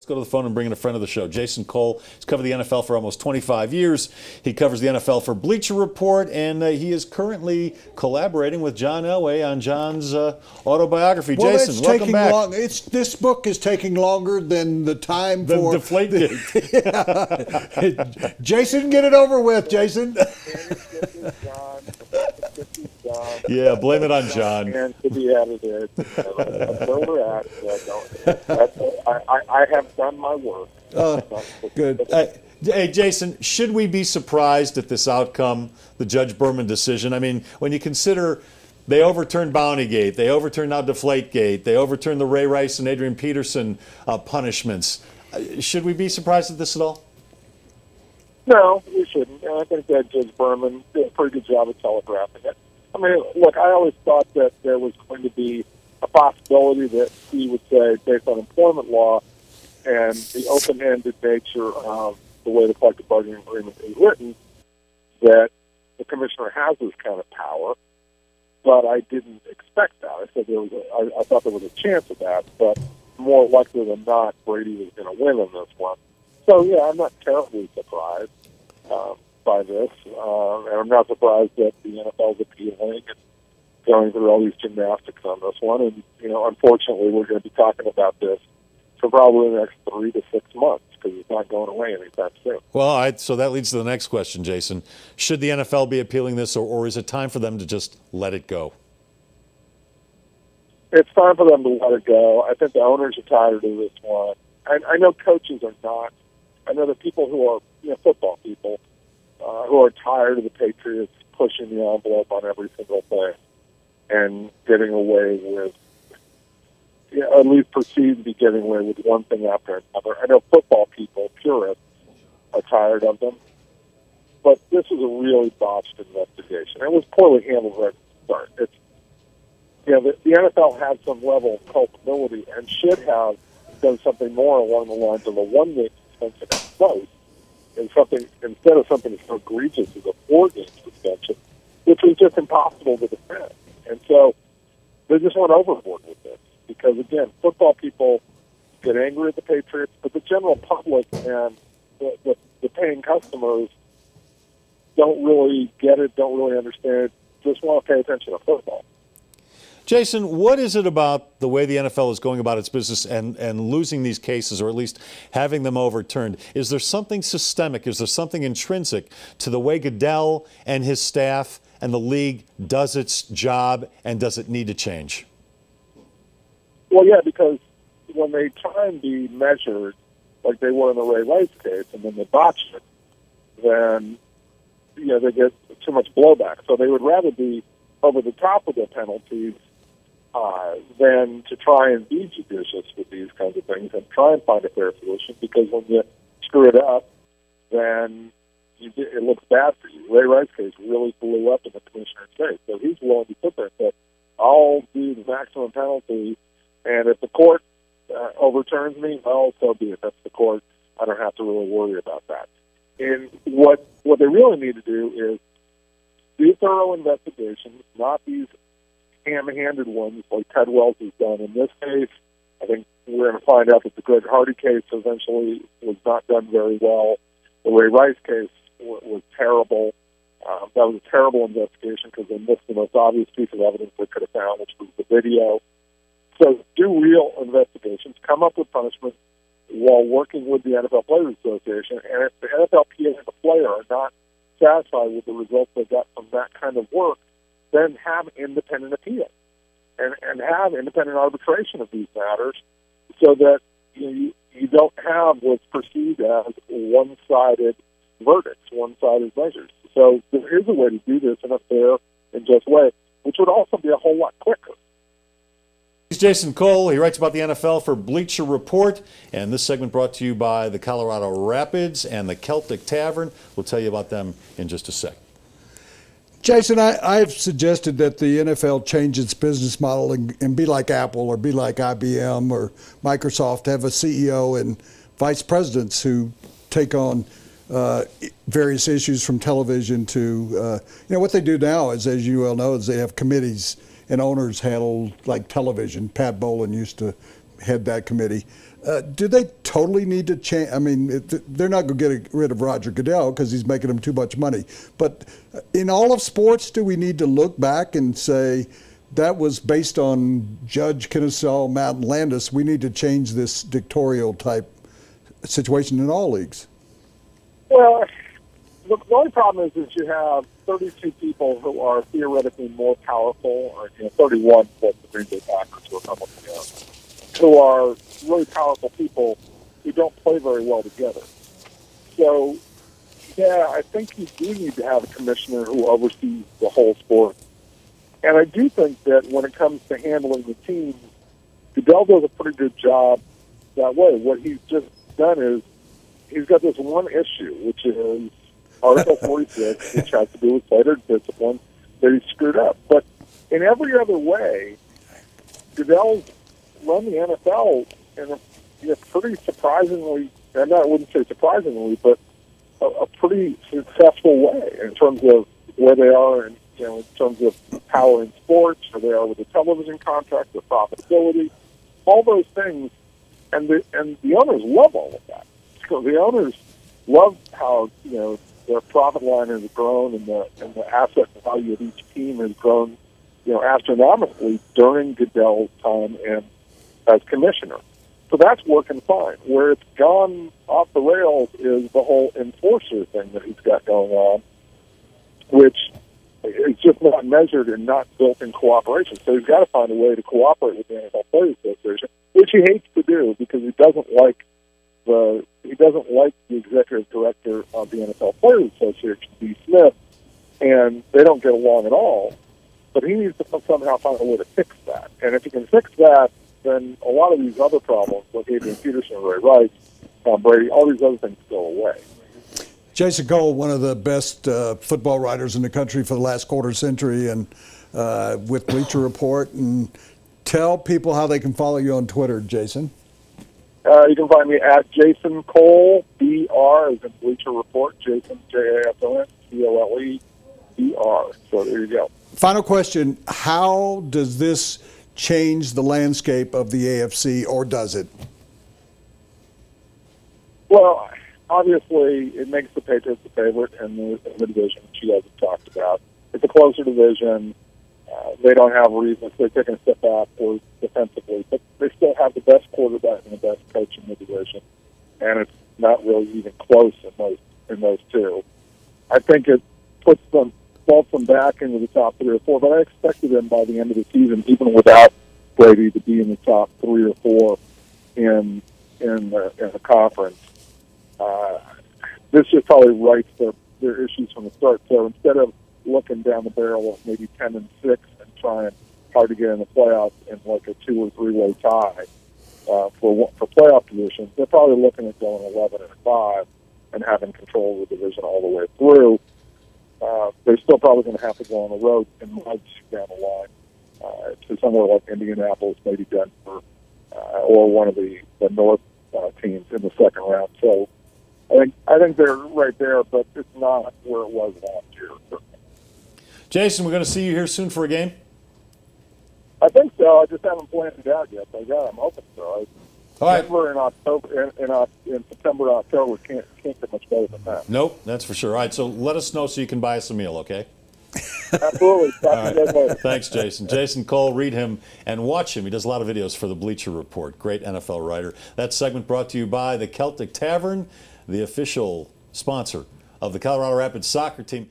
Go to the phone and bring in a friend of the show. Jason Cole. He's covered the NFL for almost 25 years. He covers the NFL for Bleacher Report, and he is currently collaborating with John Elway on John's autobiography. Well, Jason, welcome back. This book is taking longer than the time for Deflategate. Yeah. Jason, get it over with, Jason. Yeah, blame it on John. And to be edited. That's where we're at. I have done my work. Good. Hey, Jason, should we be surprised at this outcome, the Judge Berman decision? I mean, when you consider they overturned Bountygate, they overturned now Deflategate, they overturned the Ray Rice and Adrian Peterson punishments. Should we be surprised at this at all? No, we shouldn't. And I think that Judge Berman did a pretty good job of telegraphing it. I mean, look, I always thought that there was going to be a possibility that he would say, based on employment law and the open-ended nature of the way the collective bargaining agreement is written, that the commissioner has this kind of power. But I didn't expect that. I said I thought there was a chance of that, but more likely than not, Brady was going to win in this one. So yeah, I'm not terribly surprised by this, and I'm not surprised that the NFL is appealing and going through all these gymnastics on this one. And unfortunately, we're going to be talking about this for probably the next 3 to 6 months because it's not going away anytime soon. Well, so that leads to the next question, Jason. Should the NFL be appealing this, or is it time for them to just let it go? It's time for them to let it go. I think the owners are tired of this one. I know coaches are not. I know the people who are football people who are tired of the Patriots pushing the envelope on every single thing and getting away with, at least perceived to be getting away with one thing after another. I know football people, purists, are tired of them. But this was a really botched investigation. It was poorly handled right at the start. The NFL had some level of culpability and should have done something more along the lines of a one-game suspension at most, and instead of something so egregious as a 4-game suspension, which was just impossible to defend. And so they just went overboard with this because, again, football people get angry at the Patriots, but the general public and the paying customers don't really get it, don't really understand it, just want to pay attention to football. Jason, what is it about the way the NFL is going about its business and losing these cases, or at least having them overturned? Is there something systemic? Is there something intrinsic to the way Goodell and his staff and the league does its job, and does it need to change? Well, yeah, because when they try and be measured, like they were in the Ray Rice case, and then they botch it, then they get too much blowback. So they would rather be over the top with their penalties than to try and be judicious with these kinds of things and try and find a fair solution, because when you screw it up, then it looks bad for you. Ray Rice's case really blew up in the commissioner's face, so he's willing to sit there and say, I'll do the maximum penalty, and if the court overturns me, well, so be it. That's the court. I don't have to really worry about that. And what they really need to do is thorough investigations, not these ham-handed ones like Ted Wells has done. In this case, I think we're going to find out that the Greg Hardy case eventually was not done very well. The Ray Rice case was terrible. That was a terrible investigation because they missed the most obvious piece of evidence they could have found, which was the video. So do real investigations, come up with punishment while working with the NFL Players Association. And if the NFLPA and the player are not satisfied with the results they got from that kind of work, then have independent appeal and have independent arbitration of these matters so that you don't have what's perceived as one-sided verdicts, one-sided measures. So there is a way to do this in a fair and just way, which would also be a whole lot quicker. He's Jason Cole. He writes about the NFL for Bleacher Report. And this segment brought to you by the Colorado Rapids and the Celtic Tavern. We'll tell you about them in just a sec. Jason, I've suggested that the NFL change its business model and be like Apple or be like IBM or Microsoft, have a CEO and vice presidents who take on various issues from television to, what they do now is, as you well know, is they have committees and owners handle like television. Pat Bowlen used to head that committee. Do they totally need to change? I mean, they're not going to get rid of Roger Goodell because he's making them too much money. But in all of sports, do we need to look back and say that was based on Judge Kennesaw Mountain Landis? We need to change this dictatorial type situation in all leagues. Well, the only problem is that you have 32 people who are theoretically more powerful, or 31 plus the Green Bay Packers who are coming together, who are really powerful people who don't play very well together. So, yeah, I think you do need to have a commissioner who oversees the whole sport. And I do think that when it comes to handling the teams, Goodell does a pretty good job that way. What he's just done is he's got this one issue, which is Article 46, which has to do with player discipline, that he screwed up. But in every other way, Goodell's run the NFL in a pretty surprisingly, and I wouldn't say surprisingly, but a pretty successful way in terms of where they are, in terms of power in sports, where they are with the television contract, the profitability, all those things, and the owners love all of that. So the owners love how their profit line has grown and the asset value of each team has grown, astronomically during Goodell's time and as commissioner. So that's working fine. Where it's gone off the rails is the whole enforcer thing that he's got going on, which is just not measured and not built in cooperation. So he's got to find a way to cooperate with the NFL Players Association, which he hates to do because he doesn't like the executive director of the NFL Players Association, D. Smith, and they don't get along at all. But he needs to somehow find a way to fix that. And if he can fix that, then a lot of these other problems, like Adrian Peterson, Ray Rice, Tom Brady, all these other things go away. Jason Cole, one of the best football writers in the country for the last quarter century, and with Bleacher Report. And tell people how they can follow you on Twitter, Jason. You can find me at Jason Cole, BR, as in Bleacher Report, Jason, Jason, COLE, BR. So there you go. Final question. How does this change the landscape of the AFC, or does it? Well, obviously, it makes the Patriots the favorite in the division, which you guys have talked about. It's a closer division. They don't have reasons. They're taking a step backward defensively, but they still have the best quarterback and the best coach in the division, and it's not really even close in those two. I think it vaults them back into the top 3 or 4, but I expected them by the end of the season, even without Brady, to be in the top 3 or 4 in the conference. This just probably rights their issues from the start. So instead of looking down the barrel of maybe 10-6 and trying hard to get in the playoffs in like a 2 or 3-way tie for playoff positions, they're probably looking at going 11-5 and having control of the division all the way through. They're still probably going to have to go on the road and nudge down the line to somewhere like Indianapolis, maybe Denver, or one of the North teams in the second round. So I think they're right there, but it's not where it was last year. Jason, we're going to see you here soon for a game? I think so. I just haven't planned it out yet. But yeah, I'm hoping so. All right. Denver in October, in September, October can't get much better than that. Nope, that's for sure. All right, so let us know so you can buy us a meal, okay? Absolutely. Talk to you guys later. Thanks, Jason. Jason Cole, read him and watch him. He does a lot of videos for the Bleacher Report. Great NFL writer. That segment brought to you by the Celtic Tavern, the official sponsor of the Colorado Rapids soccer team.